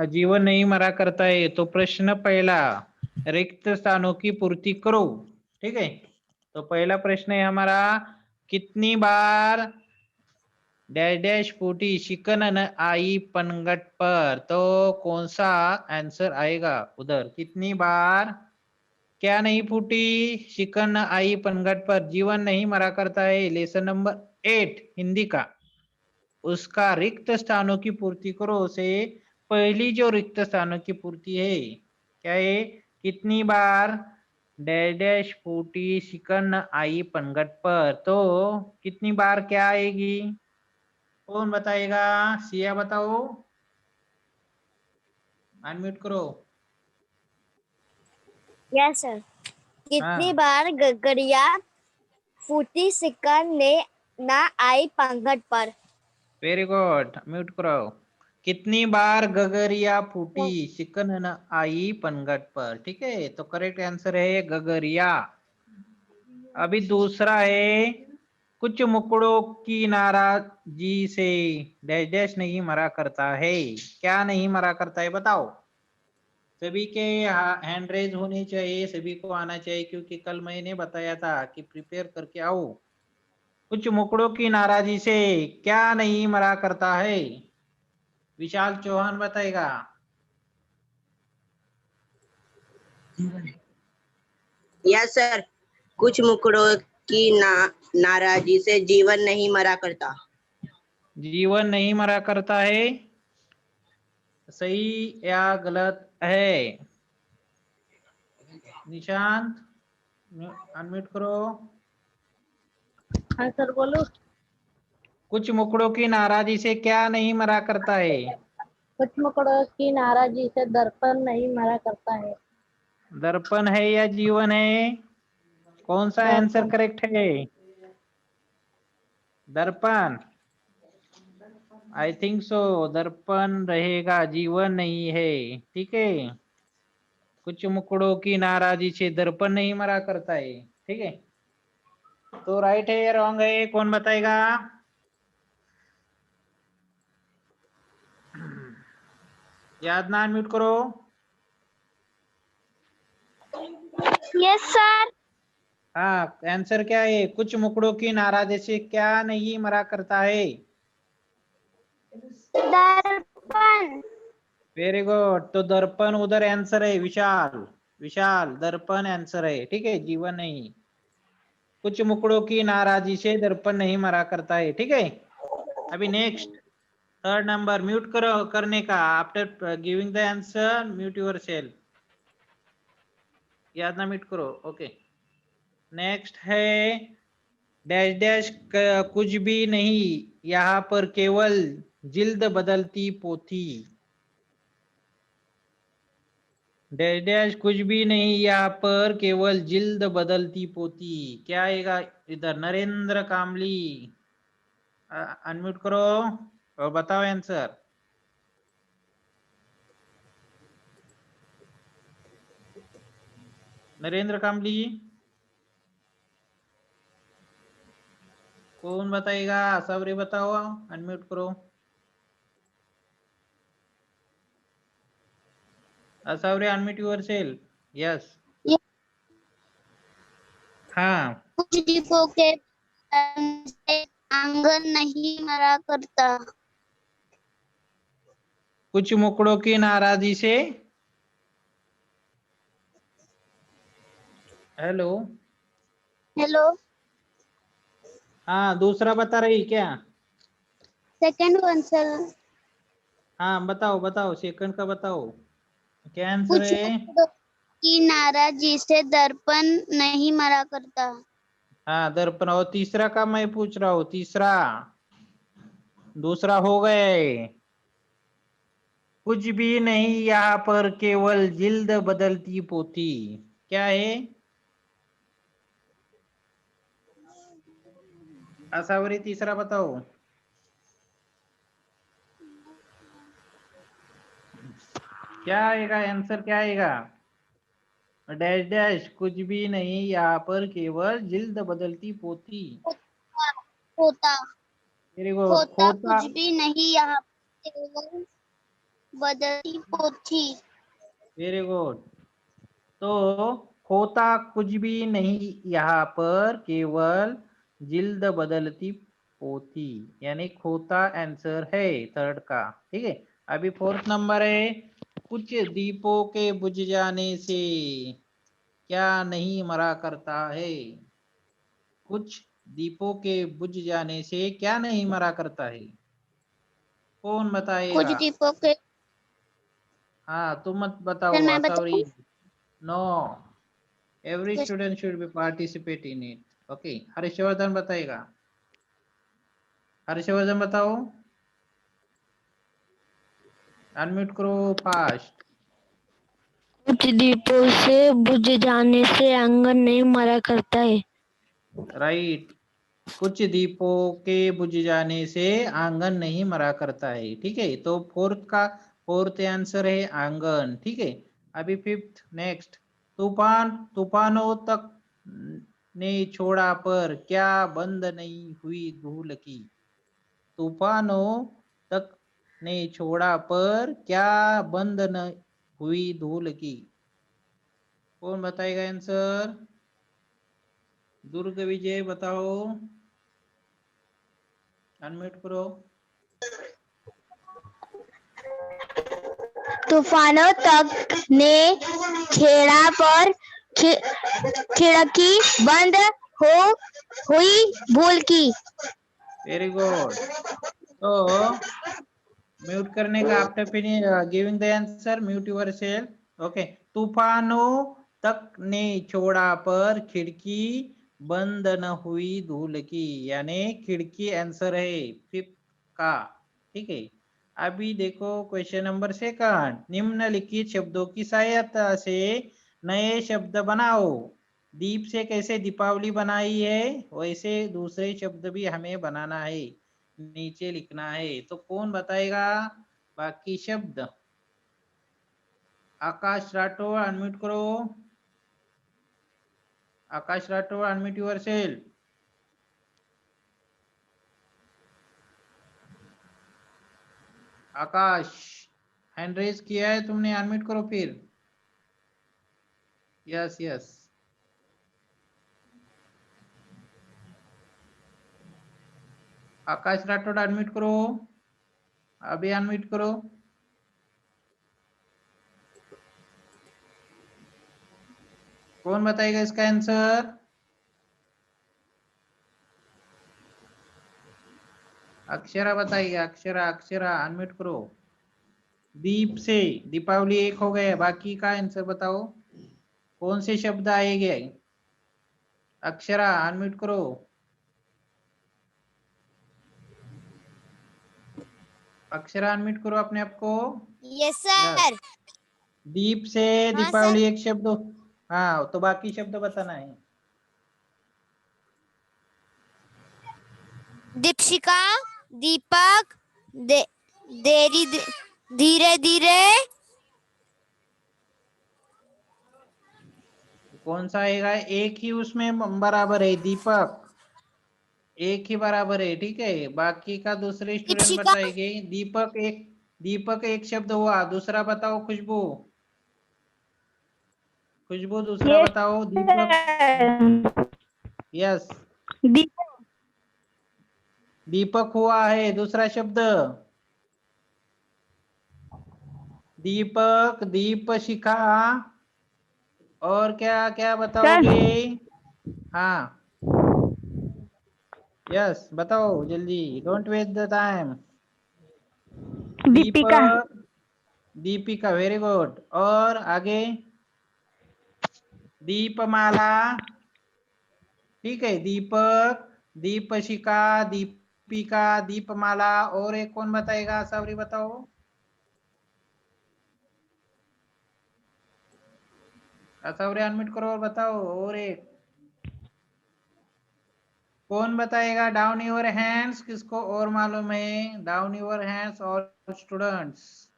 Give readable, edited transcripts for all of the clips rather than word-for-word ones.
जीवन नहीं मरा करता है, तो प्रश्न पहला, रिक्त स्थानों की पूर्ति करो। ठीक है, तो पहला प्रश्न है हमारा, कितनी बार डैश डैश फूटी शिकन न आई पनघट पर, तो कौन सा आंसर आएगा उधर? कितनी बार क्या नहीं फूटी, शिकन न आई पनघट पर, जीवन नहीं मरा करता है, लेसन नंबर 8 हिंदी का, उसका रिक्त स्थानों की पूर्ति करो से पहली जो रिक्त स्थानों की पूर्ति है क्या है? कितनी बार डैश डैश फूटी शिकन न आई पनघट पर, तो कितनी बार क्या आएगी? कौन बताएगा? सिया बताओ, अनम्यूट करो। Yes sir. कितनी हाँ, बार गगरिया फूटी शिकन ने ना आई पंखट पर। वेरी गुड, म्यूट करो। कितनी बार गगरिया फूटी शिकन न आई पनघट पर, ठीक है, तो करेक्ट आंसर है गगरिया। अभी दूसरा है, कुछ मुकड़ों की नाराजी से डैश डैश नहीं मरा करता है, क्या नहीं मरा करता है बताओ? सभी के हैंड रेज होने चाहिए, सभी को आना चाहिए, क्योंकि कल मैंने बताया था कि प्रिपेयर करके आओ। कुछ मुकड़ों की नाराजी से क्या नहीं मरा करता है? विशाल चौहान बताएगा। यस सर, कुछ मुकड़ों की नाराजी से जीवन नहीं मरा करता। जीवन नहीं मरा करता है, सही या गलत है? निशांत, अनम्यूट करो। हाँ सर बोलो। कुछ मुकड़ों की नाराजी से क्या नहीं मरा करता है? कुछ मुकड़ों की नाराजी से दर्पण नहीं मरा करता है। दर्पण है या जीवन है? कौन सा आंसर दर्पण। करेक्ट है? दर्पण, आई थिंक सो, दर्पण रहेगा, जीवन नहीं है। ठीक है, कुछ मुकड़ों की नाराजी से दर्पण नहीं मरा करता है। ठीक है, तो राइट है या रॉन्ग है, कौन बताएगा? याद ना, अनम्यूट करो। Yes sir. हाँ, आंसर क्या है? कुछ मुकड़ों की नाराजी से क्या नहीं मरा करता है? दर्पण। वेरी गुड, तो दर्पण उधर आंसर है विशाल। विशाल, दर्पण आंसर है, ठीक है, जीवन नहीं। कुछ मुकड़ों की नाराजी से दर्पण नहीं मरा करता है। ठीक है, अभी नेक्स्ट थर्ड नंबर, म्यूट करो करने का, after giving the answer mute your self, याद ना म्यूट करो। ओके, नेक्स्ट है, डैश डैश कुछ भी नहीं यहाँ पर केवल जिल्द बदलती पोथी, डैश डैश कुछ भी नहीं यहाँ पर केवल जिल्द बदलती पोती, क्या आएगा इधर? नरेंद्र कामली, अनम्यूट करो और बताओ आंसर। नरेंद्र कामली जी, कौन बताएगा? सबरे बताओ, अनम्यूट करो। सबरे अनम्यूट योर सेल्फ। यस, हाँ, कुछ दीपों के से आंगन नहीं मरा करता। कुछ मुकड़ों की नाराजी से, हेलो, हेलो। हाँ, दूसरा बता रही क्या? Second one sir. हाँ, बताओ बताओ, सेकंड का बताओ, क्या आंसर कुछ है? मुकड़ों की नाराजी से दर्पण नहीं मरा करता। हाँ, दर्पण। और तीसरा का मैं पूछ रहा हूँ, तीसरा, दूसरा हो गए, कुछ भी नहीं यहाँ पर केवल जिल्द बदलती पोती, क्या है? आसावरी, तीसरा बताओ, क्या आएगा आंसर, क्या आएगा? डैश डैश कुछ भी नहीं यहाँ पर केवल जिल्द बदलती पोती, होता। वेरी गुड, होता खोता। कुछ भी नहीं यहाँ केवल बदलती पोथी। Very good. तो खोता कुछ भी नहीं यहाँ पर, केवल जिल्द बदलती पोथी, यानी खोता आंसर है थर्ड का। ठीक है, अभी फोर्थ नंबर है, कुछ दीपों के बुझ जाने से क्या नहीं मरा करता है। कुछ दीपों के बुझ जाने से क्या नहीं मरा करता है, कौन कुछ बताएगा? दीपों के। हाँ, तुम मत सर बताओ मैं आसावरी। बताऊं? No, every student should be participate in it. Okay, Harshvardhan बताएगा। हर्षवर्धन बताओ, अनम्यूट करो फास्ट। कुछ दीपों से बुझ जाने से आंगन नहीं मरा करता है। राइट, कुछ दीपों के बुझ जाने से आंगन नहीं मरा करता है। ठीक है, तो फोर्थ आंसर है आंगन। ठीक है, अभी फिफ्थ नेक्स्ट, तूफानों तक ने छोड़ा पर क्या बंद नहीं हुई धूल की। तूफानों तक ने छोड़ा पर क्या बंद न हुई धूल की, कौन बताएगा आंसर? दुर्ग विजय बताओ, अनम्यूट करो। तूफानों तक ने छेड़ा पर खिड़की बंद हो हुई भूल की। Very good. तो म्यूट करने का, after giving the answer mute your self. Okay, तूफानों तक ने छोड़ा पर खिड़की बंद न हुई धूल की, यानी खिड़की आंसर है फिफ्थ का। ठीक है, अभी देखो क्वेश्चन नंबर सेकंड, निम्नलिखित शब्दों की सहायता से नए शब्द बनाओ। दीप से कैसे दीपावली बनाई है, वैसे दूसरे शब्द भी हमें बनाना है, नीचे लिखना है। तो कौन बताएगा बाकी शब्द? आकाश राठौर अनम्यूट करो। Akash Rathore unmute yourself. Akash, hand raise किया है तुमने, अनम्यूट करो फिर। Yes yes, Akash Rathod unmute करो, अभी अनम्यूट करो। कौन बताएगा इसका आंसर? अक्षरा बताइए, अक्षरा अक्षरा अनम्यूट करो। दीप से दीपावली एक हो गया, बाकी का आंसर बताओ, कौन से शब्द आएंगे? अक्षरा अनम्यूट करो। अक्षरा अनम्यूट करो अपने आप को। Yes yes, sir. दीप से हाँ सर। दीपावली एक शब्द। हाँ, तो बाकी शब्द बताना है। दीपशिका, दीपक, देरी, धीरे धीरे। कौन सा आएगा? एक ही उसमें बराबर है, दीपक एक ही बराबर है। ठीक है, बाकी का दूसरे स्टूडेंट दीपशिका। बताएंगे। दीपक एक शब्द हुआ, दूसरा बताओ खुशबू। खुशबू दूसरा यस बताओ, दीपक। सर। यस, दीप दीपक हुआ है दूसरा शब्द। दीपक, दीप शिखा, और क्या क्या सर बताओगे? हाँ, यस बताओ जल्दी, don't waste the time. Deepika. Deepak, Deepika, very good. और आगे? दीपमाला। ठीक है, दीपक, दीपशिका, दीपिका, दीपमाला, और एक कौन बताएगा? सावरी बताओ। सावरी अनम्यूट करो और बताओ, और एक कौन बताएगा? डाउन योर हैंड्स, किसको और मालूम है? डाउन योर हैंड्स और स्टूडेंट्स,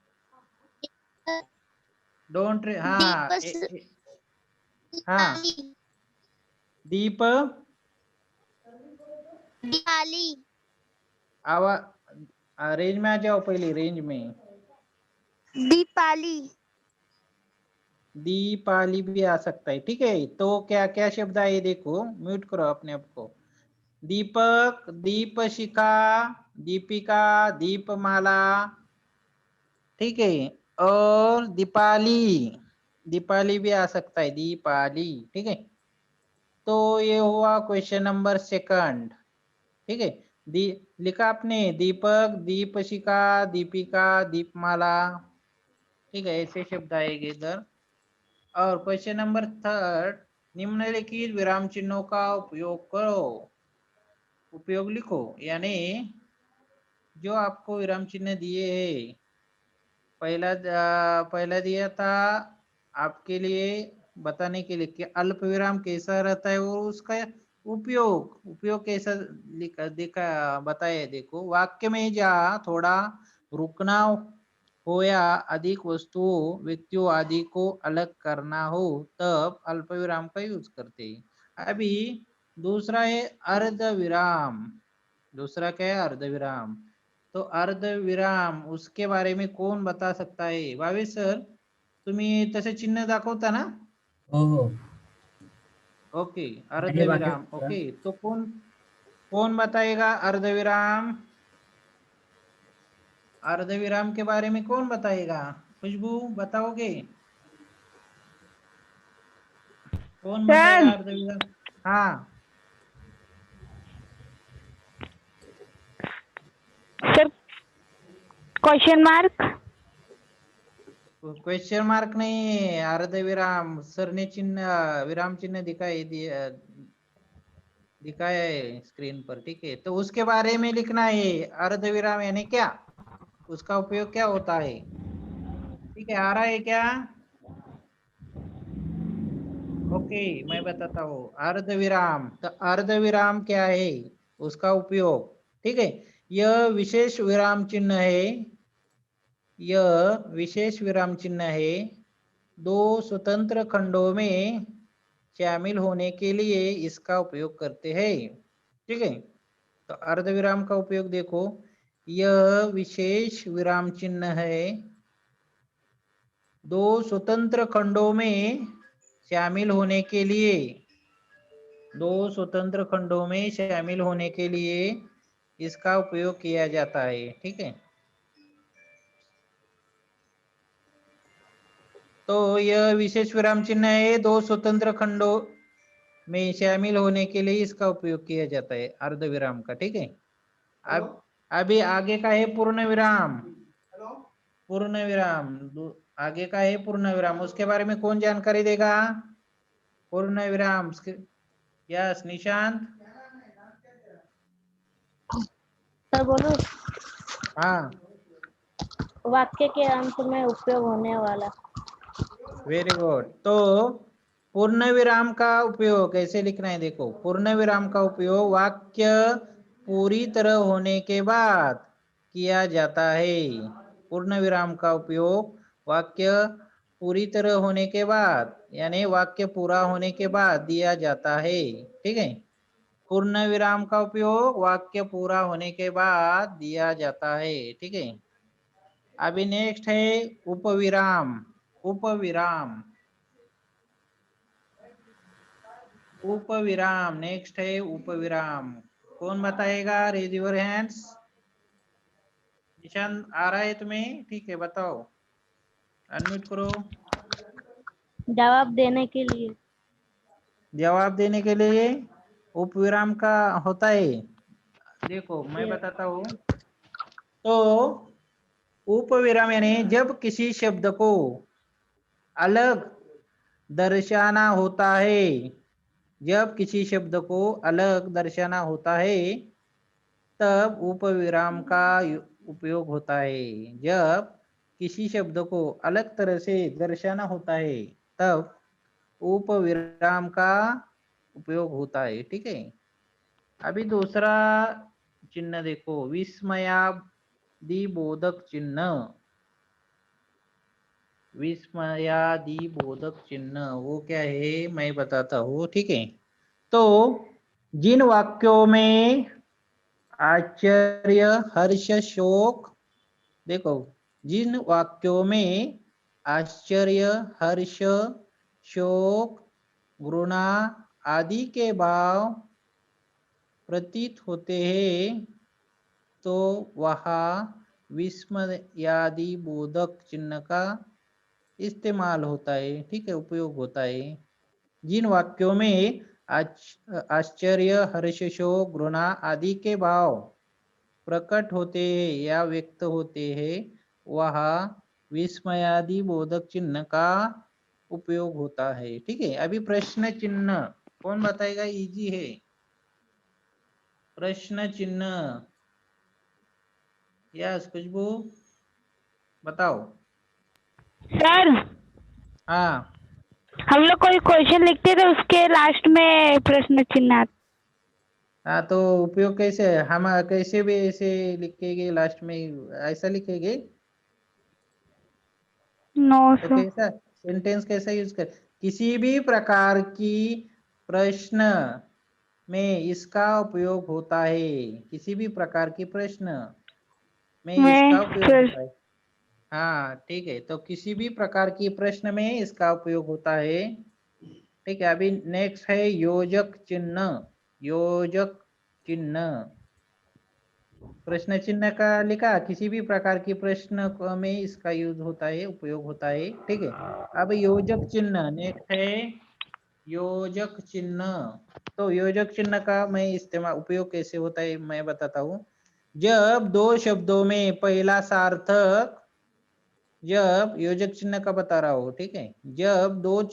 डोंट। हाँ दीपस, हाँ, दिवाली। दीप, दिवाली। आवा रेंज में आ जाओ, पहले रेंज में। दीपाली। दीपाली भी आ सकता है, ठीक है। तो क्या क्या शब्द आए देखो, म्यूट करो अपने आप को। दीपक, दीपशिखा, दीपिका, दीपमाला, ठीक है। और दीपाली, दीपाली भी आ सकता है, दीपाली, ठीक है। तो ये हुआ क्वेश्चन नंबर सेकंड, ठीक है। दी लिखा आपने दीपक, दीपशिखा, दीपिका, दीपमाला, ठीक है, ऐसे शब्द आएंगे इधर। और क्वेश्चन नंबर थर्ड, निम्नलिखित विराम चिन्हों का उपयोग करो। उपयोग लिखो, यानी जो आपको विराम चिन्ह दिए हैं, पहला दिया था आपके लिए बताने के लिए कि अल्प विराम कैसा रहता है और उसका उपयोग कैसा लिखा देखा बताया। देखो, वाक्य में जहाँ थोड़ा रुकना हो या अधिक वस्तुओं, व्यक्तियों आदि को अलग करना हो, तब अल्प विराम का यूज करते हैं। अभी दूसरा है अर्ध विराम। दूसरा क्या है? अर्ध विराम। तो अर्ध विराम उसके बारे में कोण बता सकता है? भावेश सर, तुम्ही तसे चिन्ह दाखवता ना? हो हो ओके, अर्ध माझ्या विराम, वाक्यात ओके। तो कौन कौन बताएगा अर्ध विराम? अर्ध विराम के बारे में कौन बताएगा? खुशबू बताओगे? कौन सर बताएगा अर्ध विराम? हाँ, sir question mark. Question mark नहीं है, अर्ध विराम सर ने चिन्ह विराम चिन्ह दिखाया है स्क्रीन पर, ठीक है। तो उसके बारे में लिखना है, अर्ध विराम यानी क्या, उसका उपयोग क्या होता है, ठीक है। आ रहा है क्या? ओके, मैं बताता हूँ। अर्ध विराम, तो अर्ध विराम क्या है, उसका उपयोग, ठीक है। यह विशेष विराम चिन्ह है, यह विशेष विराम चिन्ह है दो स्वतंत्र खंडों में शामिल होने के लिए इसका उपयोग करते हैं, ठीक है। तो अर्ध विराम का उपयोग देखो, यह विशेष विराम चिन्ह है दो स्वतंत्र खंडों में शामिल होने के लिए, दो स्वतंत्र खंडों में शामिल होने के लिए इसका उपयोग किया जाता है, ठीक है। तो यह विशेष विराम चिन्ह है दो स्वतंत्र खंडों में शामिल होने के लिए इसका उपयोग किया जाता है, अर्ध विराम का, ठीक है। अब अभी आगे का है पूर्ण विराम। पूर्ण विराम आगे का है पूर्ण विराम, उसके बारे में कौन जानकारी देगा? पूर्ण विराम, यस निशांत। सर बोलो। हाँ, वाक्य के अंत में उपयोग होने वाला। Very good. तो पूर्ण विराम का उपयोग कैसे लिखना है देखो, पूर्ण विराम का उपयोग वाक्य पूरी तरह होने के बाद किया जाता है। पूर्ण विराम का उपयोग वाक्य पूरी तरह होने के बाद, यानी वाक्य पूरा होने के बाद दिया जाता है, ठीक है। पूर्ण विराम का उपयोग वाक्य पूरा होने के बाद दिया जाता है, ठीक है। अभी नेक्स्ट है उपविराम। उपविराम, उपविराम नेक्स्ट है उपविराम। कौन बताएगा? Raise your hands. निशान आ रहा है तुम्हें? ठीक है, बताओ, अनम्यूट करो। जवाब देने के लिए। जवाब देने के लिए उपविराम का होता है। देखो मैं बताता हूँ। तो उपविराम यानी जब किसी शब्द को अलग दर्शाना होता है, जब किसी शब्द को अलग दर्शाना होता है तब उपविराम का उपयोग होता है। जब किसी शब्द को अलग तरह से दर्शाना होता है तब उपविराम का उपयोग होता है, ठीक है। अभी दूसरा चिन्ह देखो, विस्मयादिबोधक चिन्ह। विस्मयादिबोधक चिन्ह वो क्या है मैं बताता हूँ, ठीक है। तो जिन वाक्यों में आश्चर्य, हर्ष, शोक, देखो जिन वाक्यों में आश्चर्य, हर्ष, शोक, घृणा आदि के भाव प्रतीत होते हैं तो वहाँ विस्मयादि बोधक चिन्ह का इस्तेमाल होता है। ठीक है, उपयोग होता है। जिन वाक्यों में आश्चर्य, हर्ष, शोक, घृणा आदि के भाव प्रकट होते हैं या व्यक्त होते हैं वहाँ विस्मयादि बोधक चिन्ह का उपयोग होता है। ठीक है, अभी प्रश्न चिन्ह कौन बताएगा? इजी है। प्रश्न चिन्ह, यस खुशबू बताओ। सर, हाँ हम लोग कोई क्वेश्चन लिखते थे उसके लास्ट में प्रश्न चिन्ह आता। हाँ, तो उपयोग कैसे है? हम कैसे भी ऐसे लिखेंगे लास्ट में, ऐसा लिखेंगे नो तो सर। कैसा सेंटेंस कैसा यूज कर? किसी भी प्रकार की प्रश्न में इसका उपयोग होता है। किसी भी प्रकार की प्रश्न में इसका मैं उपयोग फिर होता है। हाँ ठीक है, तो किसी भी प्रकार की प्रश्न में इसका उपयोग होता है। ठीक है, अभी नेक्स्ट है योजक चिन्ह। योजक चिन्ह, प्रश्न चिन्ह का लिखा, किसी भी प्रकार की प्रश्न में इसका यूज होता है, उपयोग होता है। ठीक है, अब योजक चिन्ह नेक्स्ट है योजक चिन्ह। तो योजक चिन्ह का मैं इस्तेमाल उपयोग कैसे होता है मैं बताता हूँ। जब दो शब्दों में पहला सार्थक, जब योजक चिन्ह का बता रहा हूँ, ठीक है, जब दो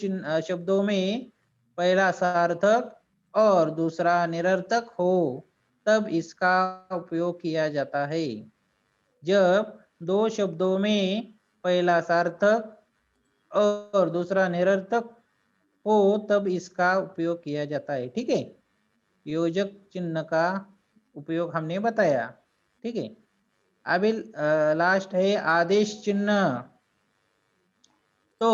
शब्दों में पहला सार्थक और दूसरा निरर्थक हो तब इसका उपयोग किया जाता है। जब दो शब्दों में पहला सार्थक और दूसरा निरर्थक हो तब इसका उपयोग किया जाता है। ठीक है, योजक चिन्ह का उपयोग हमने बताया। ठीक है, अभी लास्ट है आदेश चिन्ह। तो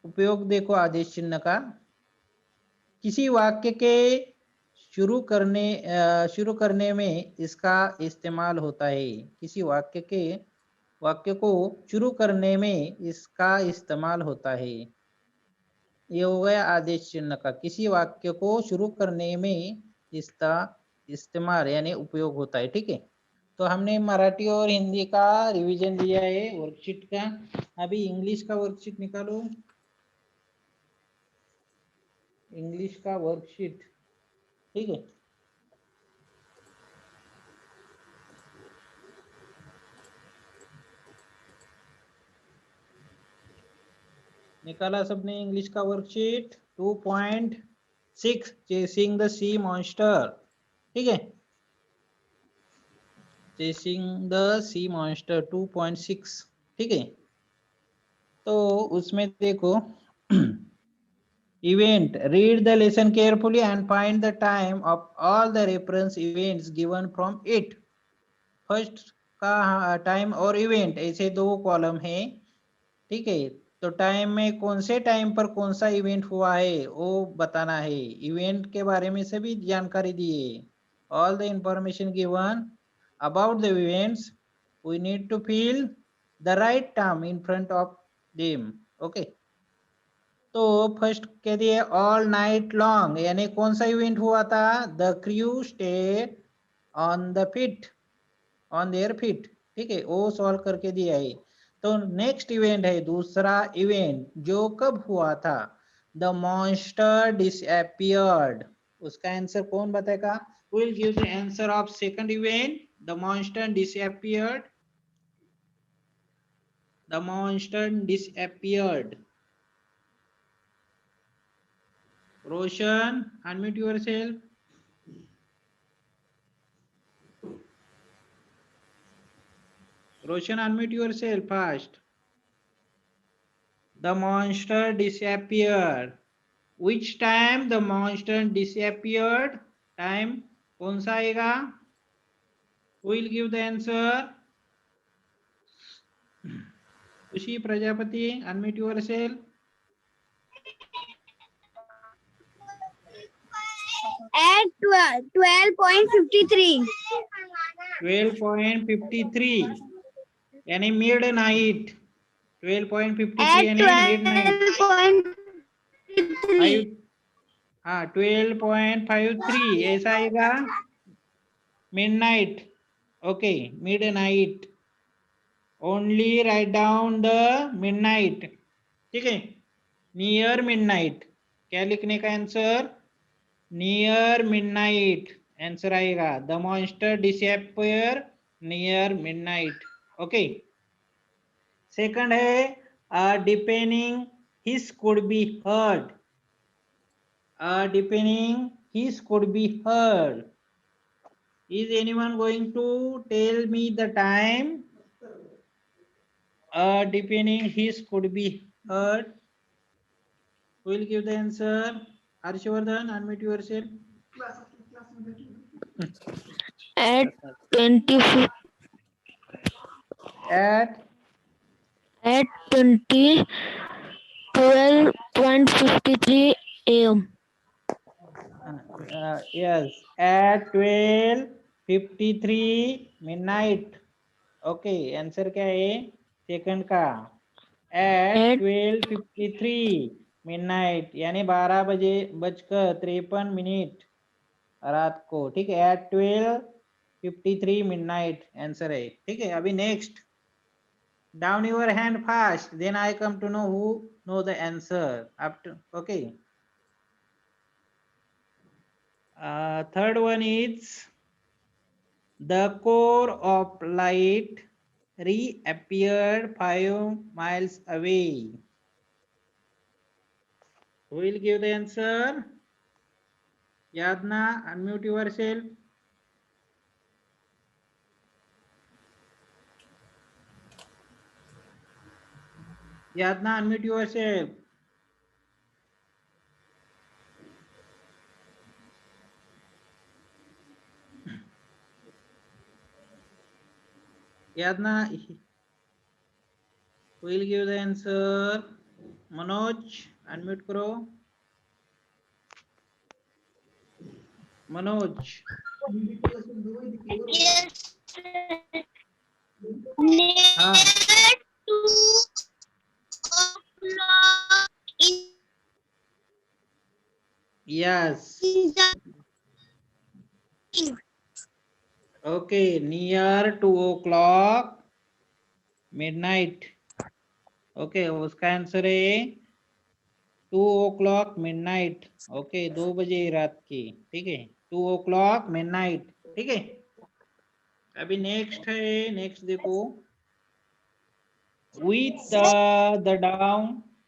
उपयोग देखो आदेश चिन्ह का, किसी वाक्य के शुरू करने में इसका इस्तेमाल होता है। किसी वाक्य को शुरू करने में इसका इस्तेमाल होता है। ये हो गया आदेश चिन्ह का, किसी वाक्य को शुरू करने में इसका इस्तेमाल यानी उपयोग होता है। ठीक है, तो हमने मराठी और हिंदी का रिवीजन दिया है वर्कशीट का। अभी इंग्लिश का वर्कशीट निकालो, इंग्लिश का वर्कशीट। ठीक है, निकाला सबने इंग्लिश का worksheet 2.6 chasing the sea monster. ठीक है, चेसिंग द सी मॉन्स्टर 2.6। ठीक है, तो उसमें देखो event, read the lesson carefully and find the time of all the reference events given from it। First का टाइम और इवेंट ऐसे दो कॉलम है। ठीक है, तो टाइम में कौन से टाइम पर कौन सा इवेंट हुआ है वो बताना है। इवेंट के बारे में सभी जानकारी दी है। All the information given about the events, we need to fill the right term in front of them. Okay, तो फर्स्ट कह दिए ऑल नाइट लॉन्ग, यानी कौन सा इवेंट हुआ था? The crew stay on the fit, on their fit. ठीक है, वो सॉल्व करके दिया है। तो नेक्स्ट इवेंट है दूसरा इवेंट जो कब हुआ था? The monster disappeared. उसका आंसर कौन बताएगा? Will give the answer of second event, the monster disappeared. The monster disappeared. Roshan, unmute yourself. Roshan, unmute yourself first. The monster disappeared. Which time the monster disappeared? Time कौन सा आएगा? Who will give the answer? Kushi Prajapati, unmute yourself. At 12.53. 12.53. यानी mid night 12.53 at यानी mid night 12.53 हाँ 12.53 ऐसा आएगा midnight. Okay, midnight. Only write down the midnight. ठीक है, near midnight. क्या लिखने का आंसर? near midnight आंसर आएगा. The monster disappear near midnight. Okay. Second है depending his could be heard. Depending his could be heard. Is anyone going to tell me the time? Depending his could be heard. Who will give the answer? Harshvardhan, unmute yourself. at 20 At 12:53 a.m. Yes, at 12:53 midnight. Okay, answer क्या है second का? at at 12:53 midnight यानी 12 बजे बजकर 53 रात को. ठीक है, at 12:53 midnight आंसर है. ठीक है, अभी next. Down your hand fast, then I come to know who know the answer. Up to, okay. Third one is the core of light reappeared 5 miles away. Who will give the answer? Yadna, unmute yourself. Yadna, unmute yourself. Yadna, who will give the answer? Manoj, unmute करो. Manoj. yes हाँ. near 2 o'clock in Yes. the Okay, near 2 o'clock midnight. Okay, उसका answer है 2 o'clock midnight. Okay, 2 बजे रात की. ठीक है, 2 o'clock midnight. ठीक है, अभी नेक्स्ट है. नेक्स्ट देखो. With the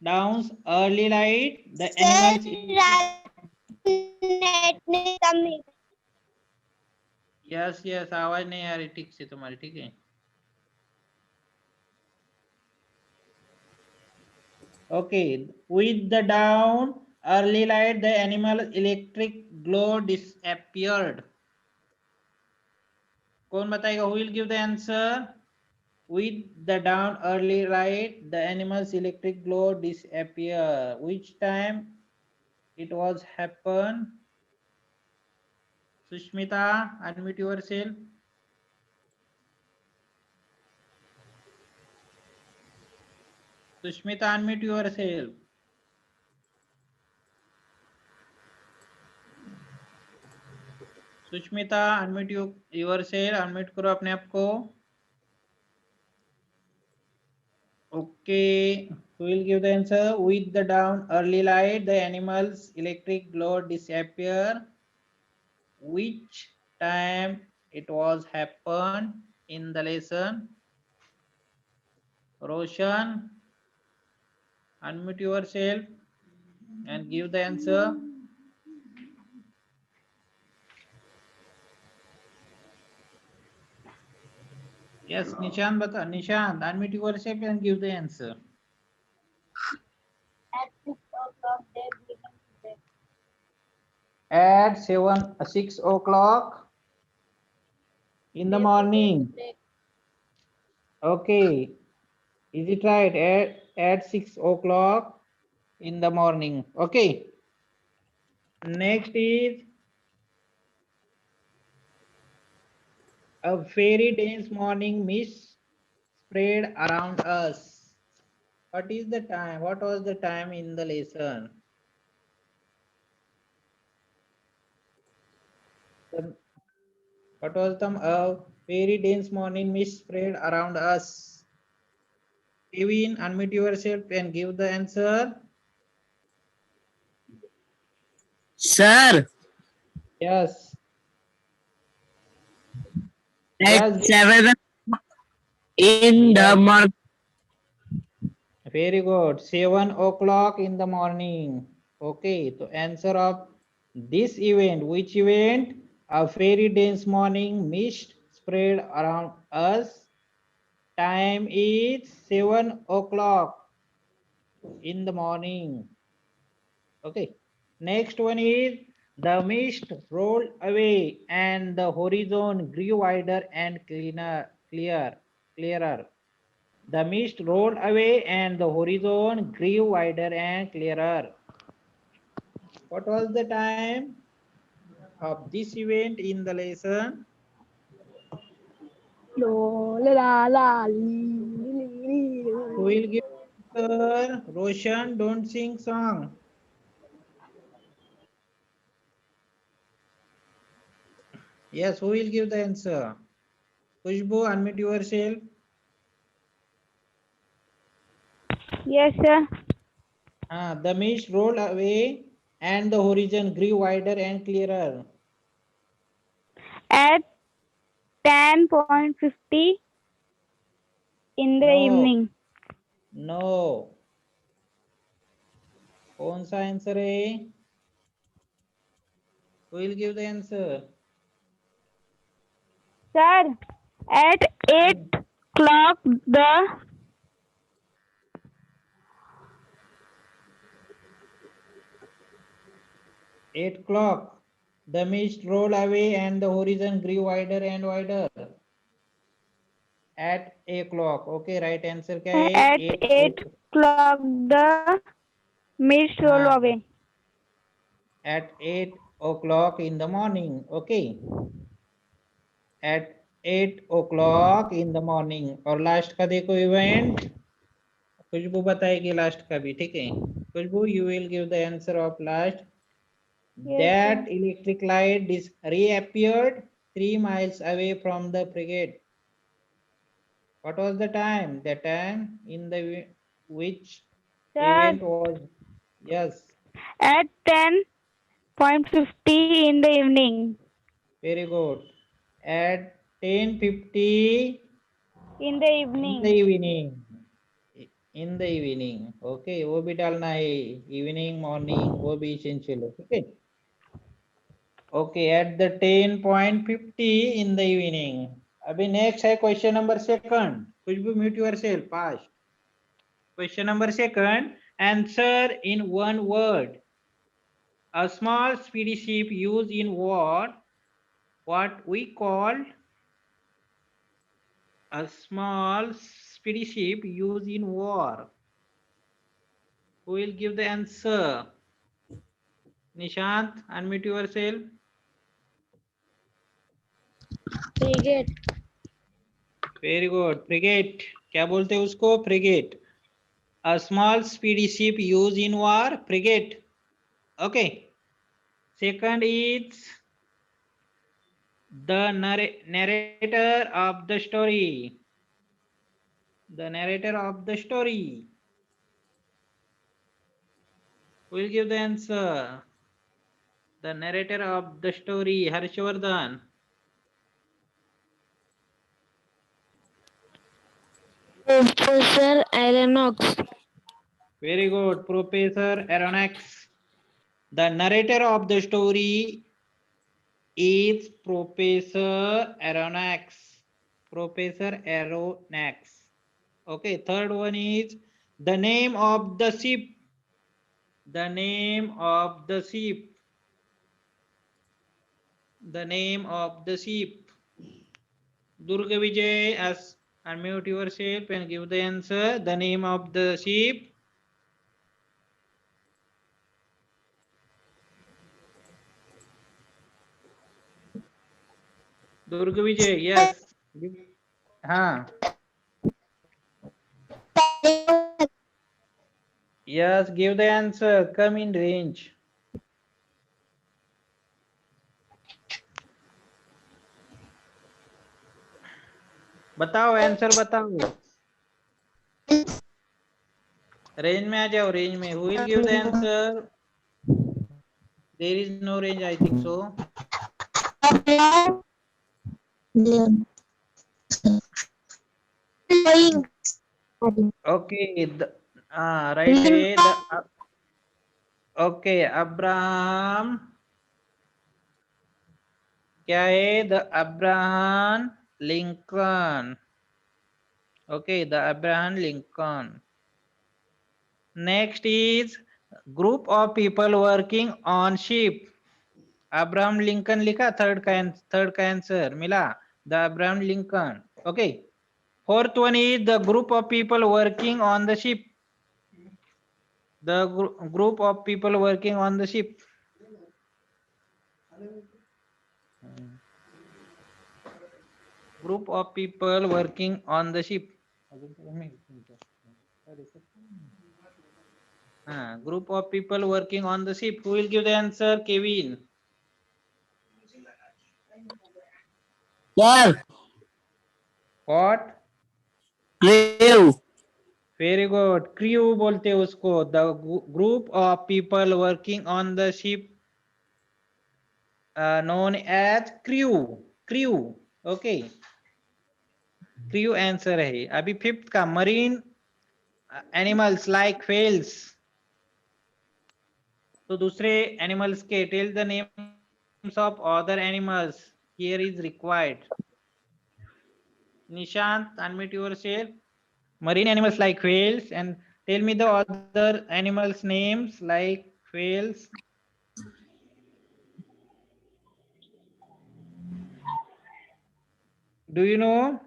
downs early light the animals. Yes yes, आवाज नहीं आ रही ठीक से तुम्हारी. ठीक है, okay. With the dawn early light the animal electric glow disappeared. कौन बताएगा? Who will give the answer? With the dawn early light the animals electric glow disappear. Which time it was happen? Sushmita, unmute yourself. Sushmita, unmute yourself. Sushmita, unmute yourself. Unmute करो अपने आप को. Okay, who will give the answer? With the dawn early light the animals electric glow disappear. Which time it was happened in the lesson? Roshan, unmute yourself and give the answer. Yes, Nishant bata. Nishant, unmute yourself and give the answer. At 6 o'clock in the morning. Okay, is it right? At 6 o'clock in the morning. Okay, next is a very dense morning mist spread around us. What is the time? What was the time in the lesson? What was the very dense morning mist spread around us? Kevin, unmute yourself and give the answer. Sir, Yes. at Yes. 7 in Yes. the morning. Very good. 7 o'clock in the morning. Okay. So answer of this event. Which event? A very dense morning mist spread around us. Time is 7 o'clock in the morning. Okay. Next one is the mist rolled away and the horizon grew wider and clearer. The mist rolled away and the horizon grew wider and clearer. What was the time of this event in the lesson? Who will give answer? Roshan, don't sing song. Yes, who will give the answer? Kushbu, unmute yourself. Yes, sir. The mist rolled away and the horizon grew wider and clearer. At 10:50 in the No, evening. no. कौन सा answer है? Who will give the answer? Sir, at 8 o'clock the 8 o'clock. The mist rolled away and the horizon grew wider and wider. At 8 o'clock. Okay, right answer क्या है? at 8 8 o'clock the mist roll हाँ, away. at 8 o'clock in the morning. Okay. At 8 o'clock in the morning. और last का देखो event. खुशबू बताएगी last का भी, ठीक है? खुशबू, you will give the answer of last. Yes, That sir. electric light reappeared 3 miles away from the frigate. What was the time? The time in the which Sir, event was? Yes, at 10:50 in the evening. very good. At 10:50 In the in the evening. evening. In the evening. Okay, वो भी डालना है. Evening, morning, वो भी essential है. ठीक है? Okay, at the 10:50 in the evening. अभी next है question number second. कुछ भी mute yourself. Fast. Question number second. Answer in one word. A small speedy ship used in war. What we call a small speedy ship used in war. Who will give the answer? Nishant, unmute yourself. Frigate. Very good. Frigate. क्या बोलते हैं उसको? Frigate. A small speedy ship used in war. Frigate. Okay. Second is the narrator of the story. The narrator of the story. Who will give the answer? The narrator of the story. Harshvardhan. Professor Aronnax. Very good. Professor Aronnax. The narrator of the story is Professor Aronnax. Professor Aronnax. Okay, third one is the name of the ship. The name of the ship. The name of the ship. Durga Vijay, as unmute yourself and give the answer. The name of the ship. Durga Vijay, yes. हाँ. Yes, give the answer. Come in range. बताओ answer बताओ. Range में आ जाओ, range में. Who will give the answer? There is no range, I think so. Okay. Right. Okay. Abraham. क्या है? The Abraham Lincoln. Okay, the Abraham Lincoln. Next is group of people working on ship. Abraham Lincoln लिखा, third का answer मिला. The Abraham Lincoln. Okay. Fourth one is the group of people working on the ship. The group of people working on the ship. Group of people working on the ship. Group of people working on the ship. Who will give the answer? Kevin. Sir. What? Crew. Very good. Crew बोलते हैं उसको. The group of people working on the ship known as crew. Crew. Okay. Crew answer है. अभी fifth का marine animals like whales. तो दूसरे animals के tell the names of other animals here is required. Nishant, unmute yourself. Marine animals like whales, and tell me the other animals names like whales. Do you know?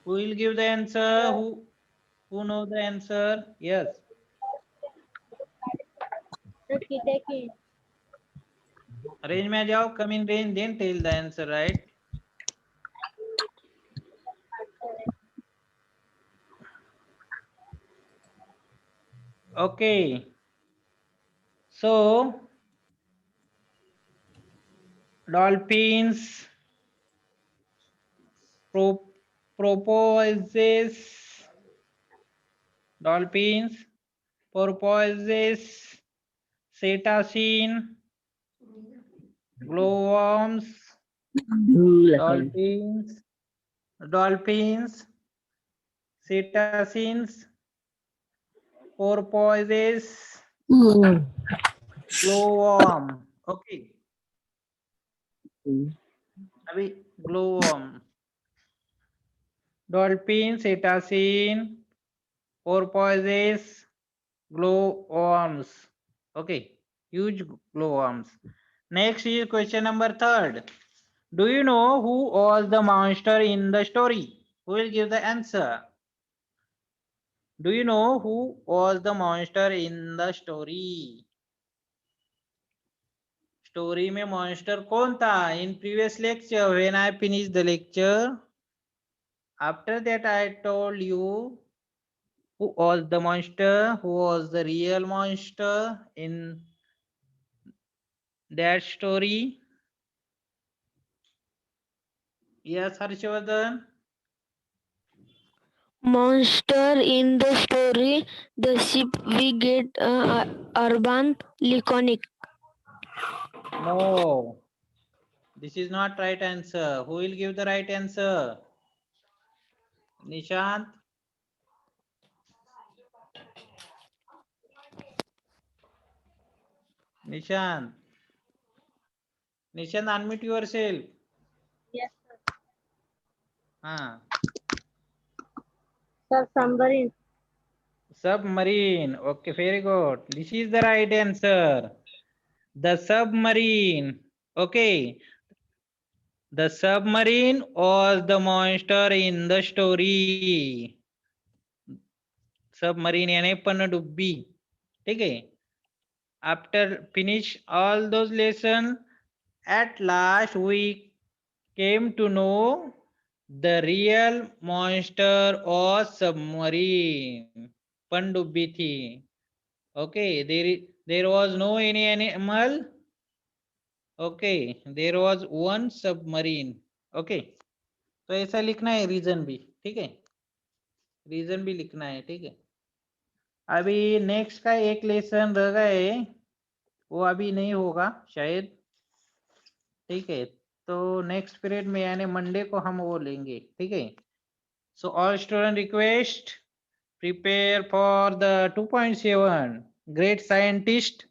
Who will give the answer? Who know the answer? Yes. Range में आ जाओ. Come in range, then tell the answer, right? Okay. So dolphins, porpoises, dolphins, porpoises, cetacean, glowworms, dolphins, cetaceans, porpoises, glowworm. Okay. अभी glowworm, dolphin, cetacean, porpoises, glowworms. Okay, huge glowworms. Next is question number 3rd. Do you know who was the monster in the story? Who will give the answer? Do you know who was the monster in the story? Story में monster कौन था? In previous lecture, when I finished the lecture, after that I told you who was the monster, who was the real monster in that story. Yes, Harshvardhan. Monster in the story, the ship we get urban laconic. No, this is not right answer. Who will give the right answer? Nishant. Nishant. Nishant, unmute yourself. Yes, हाँ. sir. Submarine. Submarine. Okay, very good. This is the right answer. The submarine. Okay. The submarine was the monster in the story. Submarine यानी पनडुब्बी. ठीक है. After finish all those lessons, at last we came to know the real monster और submarine, पनडुब्बी थी. Okay, there was no any animal. Okay, there was one submarine. Okay, तो ऐसा लिखना है रीजन भी. ठीक है, रीजन भी लिखना है. ठीक है, अभी नेक्स्ट का एक लेसन रह गए, वो अभी नहीं होगा शायद. ठीक है, तो नेक्स्ट पीरियड में यानी मंडे को हम वो लेंगे. ठीक है, so all student request, prepare for the 2.7 great scientist